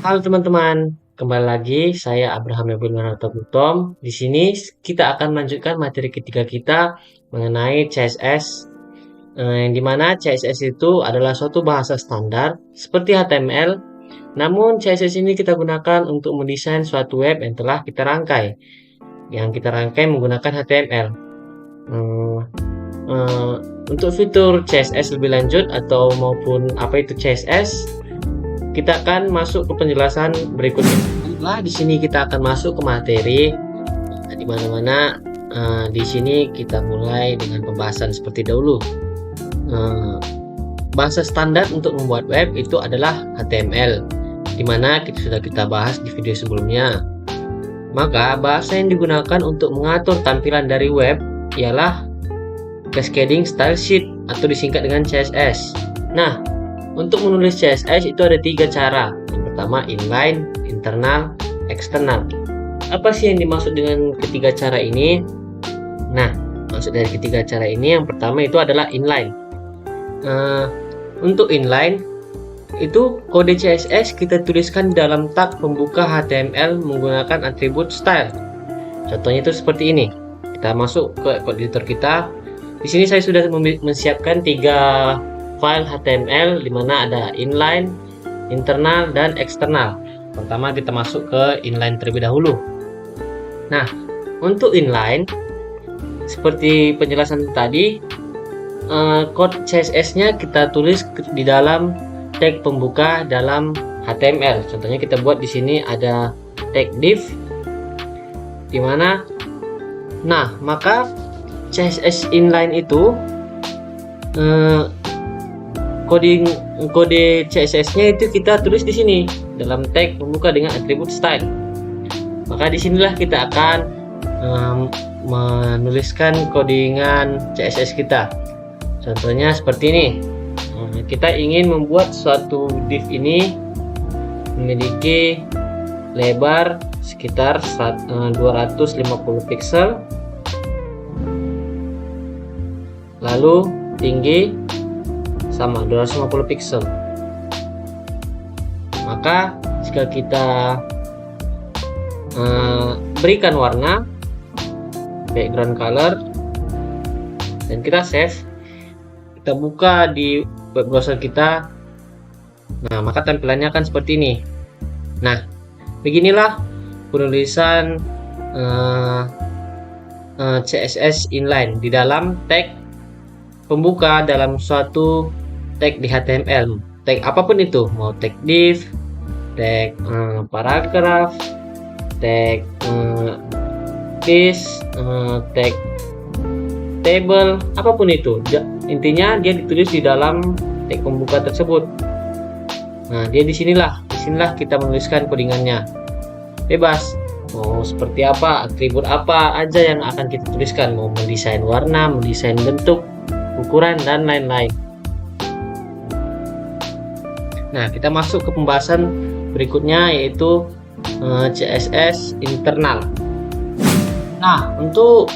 Halo teman-teman, kembali lagi saya Abraham Yabil Manarto Butom. Di sini kita akan melanjutkan materi ketiga kita mengenai CSS, yang dimana CSS itu adalah suatu bahasa standar seperti HTML. Namun CSS ini kita gunakan untuk mendesain suatu web yang telah kita rangkai, menggunakan HTML. Hmm, eh, untuk fitur CSS lebih lanjut atau maupun apa itu CSS, kita akan masuk ke penjelasan berikutnya. Nah, di sini kita akan masuk ke materi. Di mana-mana di sini kita mulai dengan pembahasan seperti dahulu. Bahasa standar untuk membuat web itu adalah HTML, di mana sudah kita bahas di video sebelumnya. Maka bahasa yang digunakan untuk mengatur tampilan dari web ialah Cascading Style Sheet atau disingkat dengan CSS. Nah, untuk menulis CSS itu ada 3 cara. Yang pertama inline, internal, eksternal. Apa sih yang dimaksud dengan ketiga cara ini? Nah, maksud dari ketiga cara ini yang pertama itu adalah inline. Untuk inline itu kode CSS kita tuliskan dalam tag pembuka HTML menggunakan atribut style. Contohnya itu seperti ini. Kita masuk ke code editor kita. Di sini saya sudah menyiapkan 3 file HTML di mana ada inline, internal, dan eksternal. Pertama kita masuk ke inline terlebih dahulu. Nah, untuk inline seperti penjelasan tadi, kode CSS-nya kita tulis di dalam tag pembuka dalam HTML. Contohnya kita buat di sini ada tag div di mana. Nah, maka CSS inline itu kode CSS-nya itu kita tulis di sini dalam tag pembuka dengan atribut style. Maka disinilah kita akan menuliskan codingan CSS kita. Contohnya seperti ini. Kita ingin membuat suatu div ini memiliki lebar sekitar 250 pixel, lalu tinggi sama 250 pixel. Maka jika kita berikan warna background color dan kita save, kita buka di web browser kita, nah maka tampilannya akan seperti ini. Nah, beginilah penulisan CSS inline di dalam tag pembuka dalam suatu tag di HTML. Tag apapun itu, mau tag div, tag paragraf, tag list, tag table, apapun itu. Intinya dia ditulis di dalam tag pembuka tersebut. Nah, disinilah kita menuliskan codingannya. Bebas. Mau seperti apa, atribut apa aja yang akan kita tuliskan. Mau mendesain warna, mendesain bentuk, ukuran, dan lain-lain. Nah, kita masuk ke pembahasan berikutnya yaitu CSS internal. Nah, untuk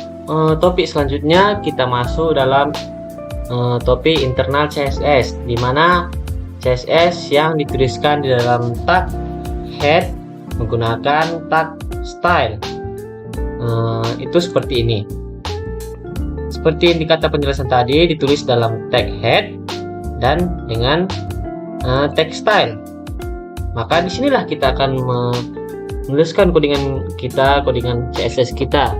topik selanjutnya kita masuk dalam topik internal CSS, di mana CSS yang dituliskan di dalam tag head menggunakan tag style. Itu seperti ini. Seperti yang dikata penjelasan tadi, ditulis dalam tag head dan dengan tag style. Maka disinilah kita akan menuliskan codingan CSS kita.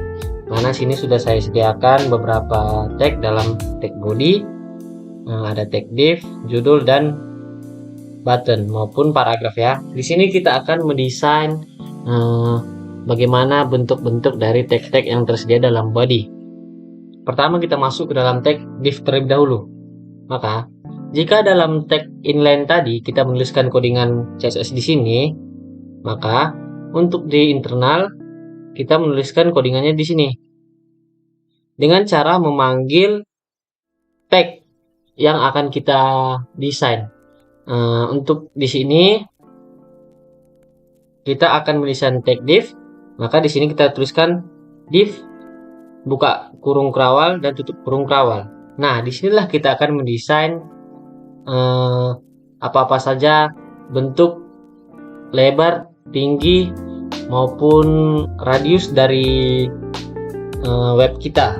Mana sini sudah saya sediakan beberapa tag dalam tag body, ada tag div, judul, dan button maupun paragraf ya. Di sini kita akan mendesain bagaimana bentuk-bentuk dari tag-tag yang tersedia dalam body. Pertama kita masuk ke dalam tag div terlebih dahulu. Maka jika dalam tag inline tadi kita menuliskan codingan CSS di sini, maka untuk di internal kita menuliskan codingannya di sini dengan cara memanggil tag yang akan kita desain. Untuk di sini kita akan mendesain tag div, maka di sini kita tuliskan div buka kurung kerawal dan tutup kurung kerawal. Nah, disinilah kita akan mendesain apa-apa saja bentuk lebar, tinggi maupun radius dari web kita,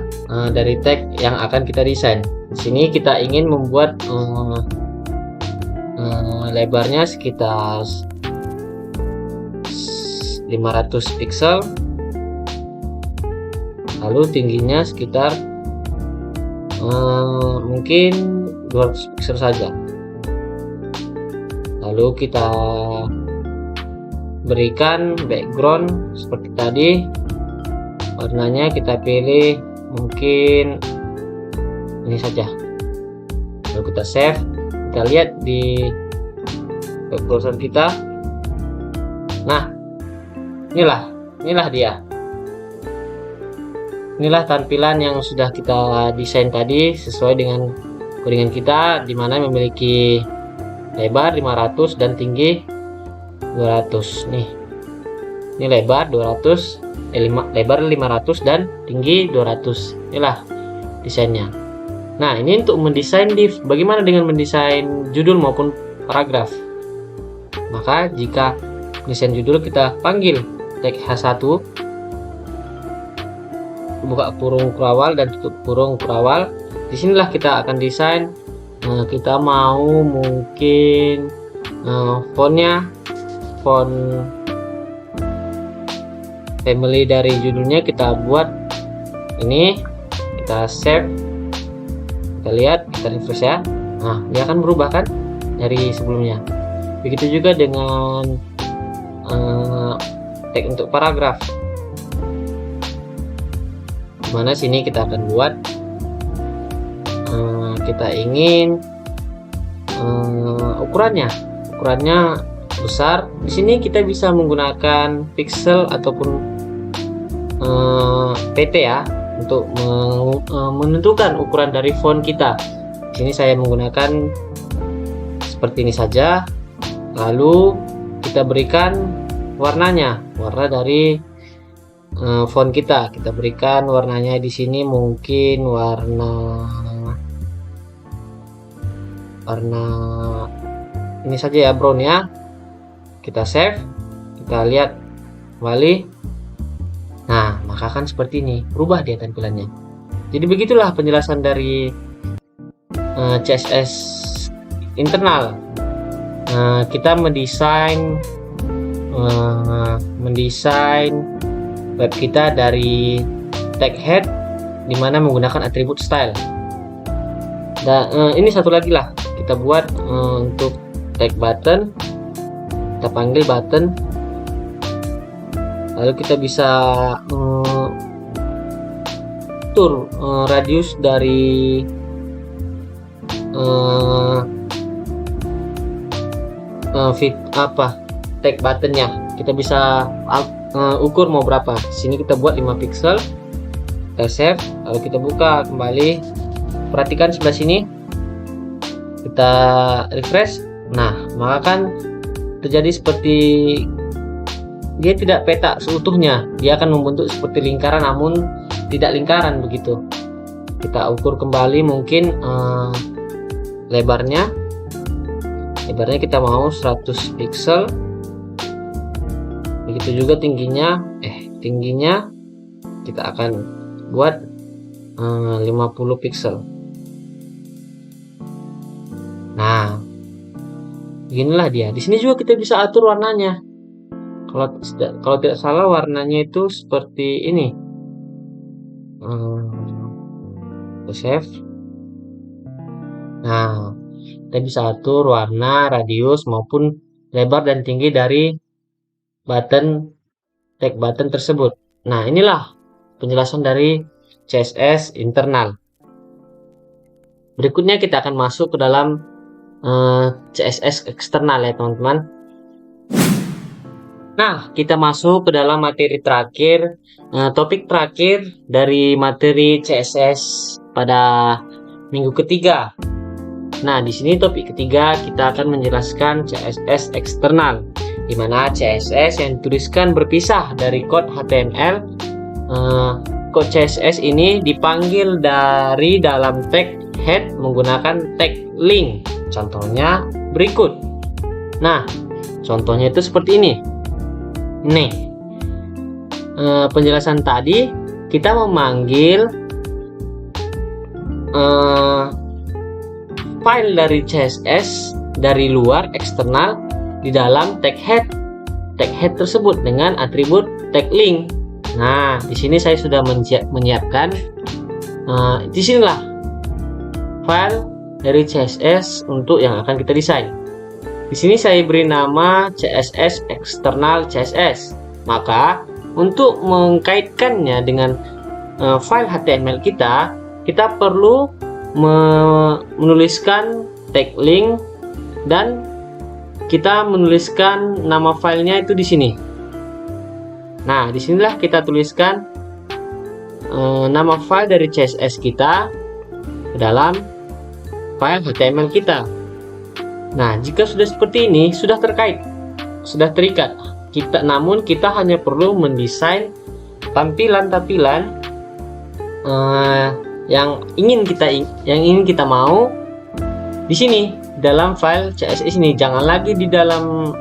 dari tag yang akan kita desain. Di sini kita ingin membuat lebarnya sekitar 500 pixel, lalu tingginya sekitar mungkin 200 pixel saja. Lalu kita berikan background seperti tadi, warnanya kita pilih mungkin ini saja. Lalu kita save, kita lihat di web browser kita. Nah, inilah dia. Inilah tampilan yang sudah kita desain tadi sesuai dengan codingan kita, dimana memiliki lebar 500 dan tinggi 200. Ini lebar 200, lebar 500 dan tinggi 200. Inilah desainnya. Nah, ini untuk mendesain div. Bagaimana dengan mendesain judul maupun paragraf? Maka jika desain judul kita panggil tag H1, buka kurung kurawal dan tutup kurung kurawal. Disinilah kita akan desain. Kita mau mungkin fontnya, font family dari judulnya kita buat ini. Kita save, kita lihat, kita refresh ya. Nah, dia akan berubah kan dari sebelumnya. Begitu juga dengan tag untuk paragraf, mana sini kita akan buat kita ingin ukurannya besar. Di sini kita bisa menggunakan pixel ataupun PT ya untuk menentukan ukuran dari font kita. Di sini saya menggunakan seperti ini saja. Lalu kita berikan warnanya, warna dari font kita berikan warnanya. Di sini mungkin warna ini saja ya, brown ya. Kita save, kita lihat kembali. Nah, maka kan seperti ini, berubah dia tampilannya. Jadi begitulah penjelasan dari CSS internal. Kita mendesain web kita dari tag head, dimana menggunakan atribut style. Dan ini satu lagi lah kita buat untuk tag button. Kita panggil button, lalu kita bisa atur radius dari tag buttonnya. Kita bisa ukur mau berapa. Sini kita buat 5 pixel. Kita save, lalu kita buka kembali. Perhatikan sebelah sini, kita refresh. Nah, maka kan terjadi seperti dia tidak peta seutuhnya, dia akan membentuk seperti lingkaran namun tidak lingkaran begitu. Kita ukur kembali mungkin lebarnya kita mau 100 pixel. Begitu juga tingginya kita akan buat 50 pixel. Nah, beginilah dia. Di sini juga kita bisa atur warnanya. Kalau tidak salah warnanya itu seperti ini. Save. Nah, kita bisa atur warna, radius maupun lebar dan tinggi dari tag button tersebut. Nah, inilah penjelasan dari CSS internal. Berikutnya kita akan masuk ke dalam CSS eksternal ya teman-teman. Nah, kita masuk ke dalam materi terakhir, topik terakhir dari materi CSS pada minggu ketiga. Nah, di sini topik ketiga kita akan menjelaskan CSS eksternal, di mana CSS yang dituliskan berpisah dari kode HTML. Kode CSS ini dipanggil dari dalam tag head menggunakan tag link. Contohnya berikut. Nah, Contohnya itu seperti ini. Nih, penjelasan tadi kita memanggil file dari CSS dari luar eksternal di dalam tag head tersebut dengan atribut tag link. Nah, di sini saya sudah menyiapkan disinilah file dari CSS untuk yang akan kita desain. Di sini saya beri nama CSS eksternal CSS. Maka untuk mengkaitkannya dengan file HTML kita perlu menuliskan tag link dan kita menuliskan nama filenya itu di sini. Nah, disinilah kita tuliskan nama file dari CSS kita ke dalam file HTML kita. Nah, jika sudah seperti ini, sudah terkait, sudah terikat. Namun kita hanya perlu mendesain tampilan-tampilan yang ingin kita mau di sini dalam file CSS ini. Jangan lagi di dalam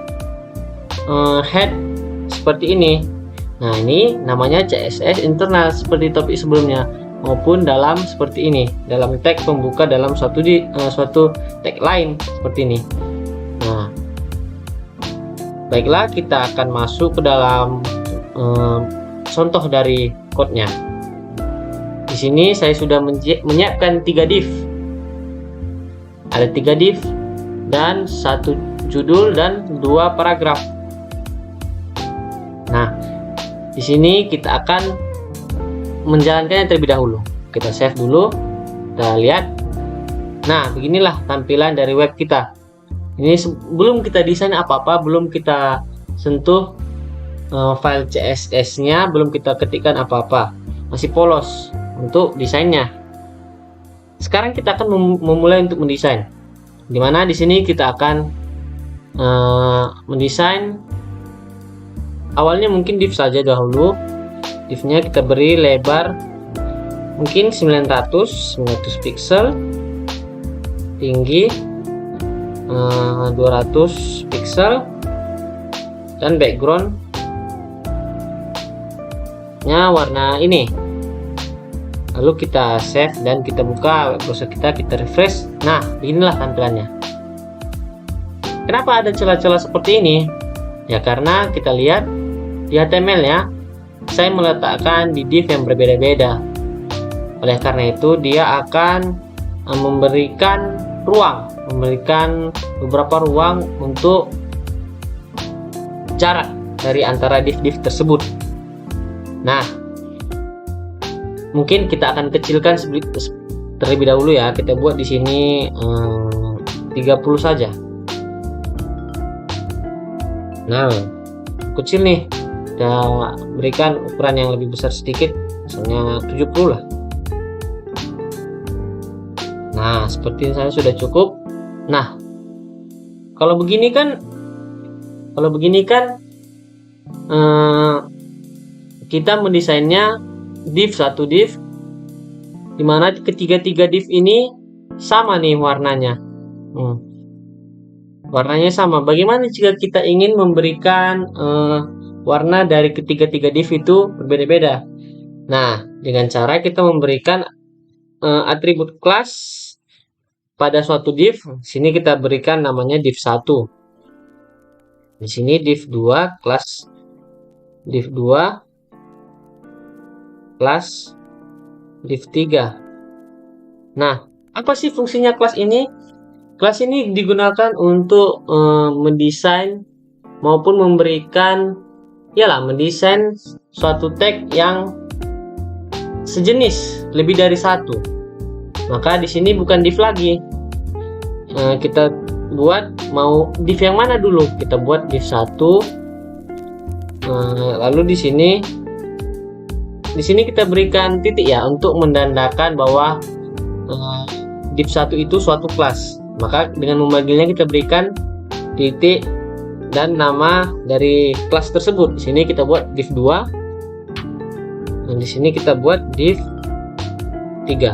head seperti ini. Nah, ini namanya CSS internal seperti topik sebelumnya, maupun dalam seperti ini, dalam tag pembuka dalam suatu tag lain seperti ini. Nah, baiklah, kita akan masuk ke dalam contoh dari code-nya. Di sini saya sudah menyiapkan 3 div. Ada 3 div dan 1 judul dan 2 paragraf. Nah, di sini kita akan menjalankannya terlebih dahulu. Kita save dulu, kita lihat. Nah, beginilah tampilan dari web kita. Ini belum kita desain apa-apa, belum kita sentuh file CSS-nya, belum kita ketikkan apa-apa, masih polos untuk desainnya. Sekarang kita akan memulai untuk mendesain. Dimana di sini kita akan mendesain awalnya mungkin div saja dahulu. Divnya kita beri lebar mungkin 900 pixel, tinggi 200 pixel, dan backgroundnya warna ini. Lalu kita save dan kita buka web browser kita refresh. Nah, beginilah tampilannya. Kenapa ada celah-celah seperti ini? Ya, karena kita lihat di HTML ya, saya meletakkan di div yang berbeda-beda. Oleh karena itu dia akan memberikan beberapa ruang untuk jarak dari antara div-div tersebut. Nah, mungkin kita akan kecilkan terlebih dahulu ya. Kita buat di sini 30 saja. Nah, kecil nih. Kita berikan ukuran yang lebih besar sedikit, misalnya 70 lah. Nah, seperti ini saya sudah cukup. Nah, kalau begini kan kita mendesainnya div satu div, dimana ketiga div ini sama nih warnanya. Warnanya sama. Bagaimana jika kita ingin memberikan warna dari ketiga div itu berbeda-beda? Nah, dengan cara kita memberikan atribut kelas pada suatu div. Sini kita berikan namanya div 1. Di sini div 2 kelas div 2 kelas div 3. Nah, apa sih fungsinya kelas ini? Kelas ini digunakan untuk mendesain maupun memberikan mendesain suatu tag yang sejenis lebih dari satu. Maka di sini bukan div lagi. Kita buat mau div yang mana dulu? Kita buat div 1. Lalu di sini kita berikan titik ya untuk mendandakan bahwa div 1 itu suatu kelas. Maka dengan memanggilnya kita berikan titik dan nama dari kelas tersebut. Di sini kita buat div 2. Dan di sini kita buat div 3.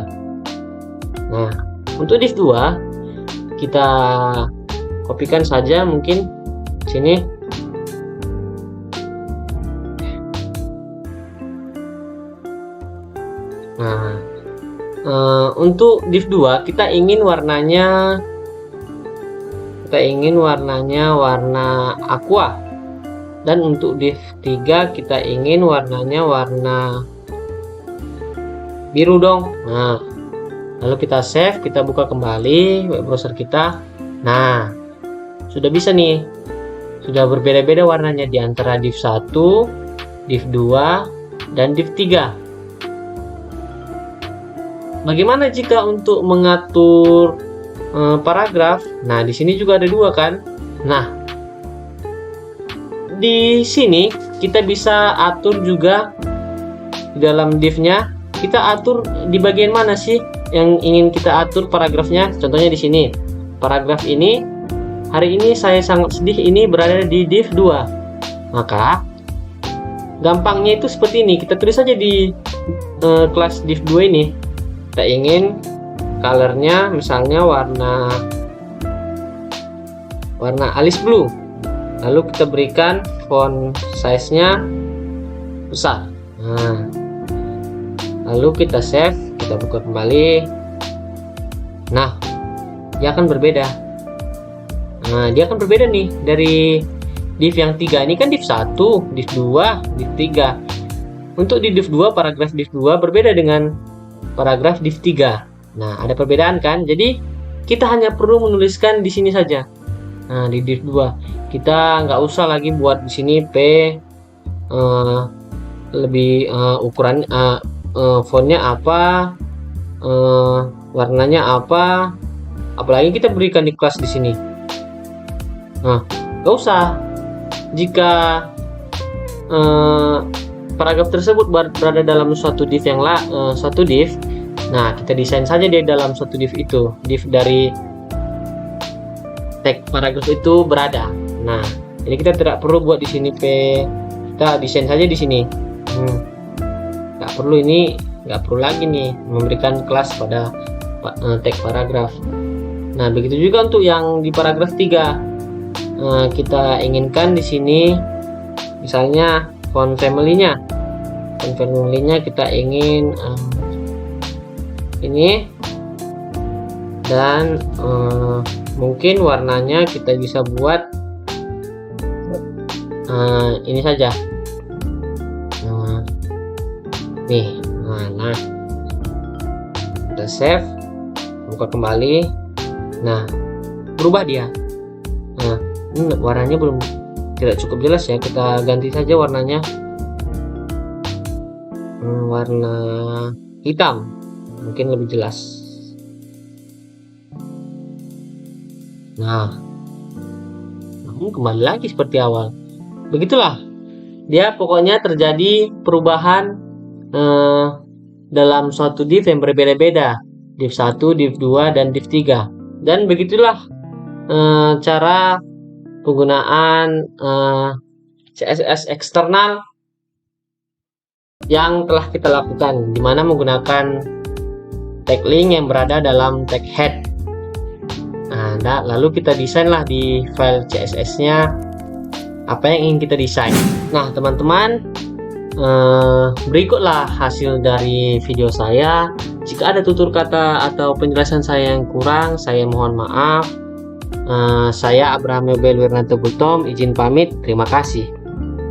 Nah, untuk div 2 kita kopikan saja mungkin sini. Nah, untuk div 2 kita ingin warnanya warna aqua, dan untuk div 3 kita ingin warnanya warna biru dong. Nah, lalu kita save, kita buka kembali web browser kita. Nah, sudah bisa nih, sudah berbeda-beda warnanya di antara div 1, div 2, dan div 3. Bagaimana jika untuk mengatur paragraf? Nah, di sini juga ada dua kan. Nah, di sini kita bisa atur juga di dalam div-nya. Kita atur di bagian mana sih yang ingin kita atur paragrafnya? Contohnya di sini. Paragraf ini, hari ini saya sangat sedih, ini berada di div 2. Maka gampangnya itu seperti ini. Kita tulis saja di kelas div 2 ini. Kita ingin colornya misalnya warna alis blue, lalu kita berikan font size nya besar. Nah, lalu kita save, kita buka kembali. Nah, dia akan berbeda. Nah, dia akan berbeda nih dari div yang 3. Ini kan div 1, div 2, div 3. Untuk di div 2, paragraf div 2 berbeda dengan paragraf div 3. Nah, ada perbedaan kan? Jadi kita hanya perlu menuliskan di sini saja. Nah, di div 2 kita nggak usah lagi buat di sini p lebih ukuran fontnya apa, warnanya apa, apalagi kita berikan di kelas di sini. Nah, nggak usah. Jika paragraf tersebut berada dalam suatu div suatu div, nah kita desain saja dia dalam suatu div itu, div dari tag paragraf itu berada. Nah, jadi kita tidak perlu buat di sini p, kita desain saja di sini. Nggak perlu lagi nih memberikan kelas pada tag paragraf. Nah, begitu juga untuk yang di paragraf 3. Kita inginkan di sini misalnya font family-nya kita ingin ini, dan mungkin warnanya kita bisa buat ini saja. Nih, nah kita save, buka kembali. Nah, berubah dia. Nah, ini warnanya tidak cukup jelas ya, kita ganti saja warnanya warna hitam, mungkin lebih jelas. Nah, kembali lagi seperti awal. Begitulah dia, pokoknya terjadi perubahan dalam suatu div yang berbeda-beda, div 1, div 2, dan div 3. Dan begitulah cara penggunaan CSS eksternal yang telah kita lakukan, dimana menggunakan tag link yang berada dalam tag head. Nah, lalu kita desainlah di file CSS-nya apa yang ingin kita desain. Nah, teman-teman, berikutlah hasil dari video saya. Jika ada tutur kata atau penjelasan saya yang kurang, saya mohon maaf. Saya Abraham Yobel Wirnanto Gultom, izin pamit. Terima kasih.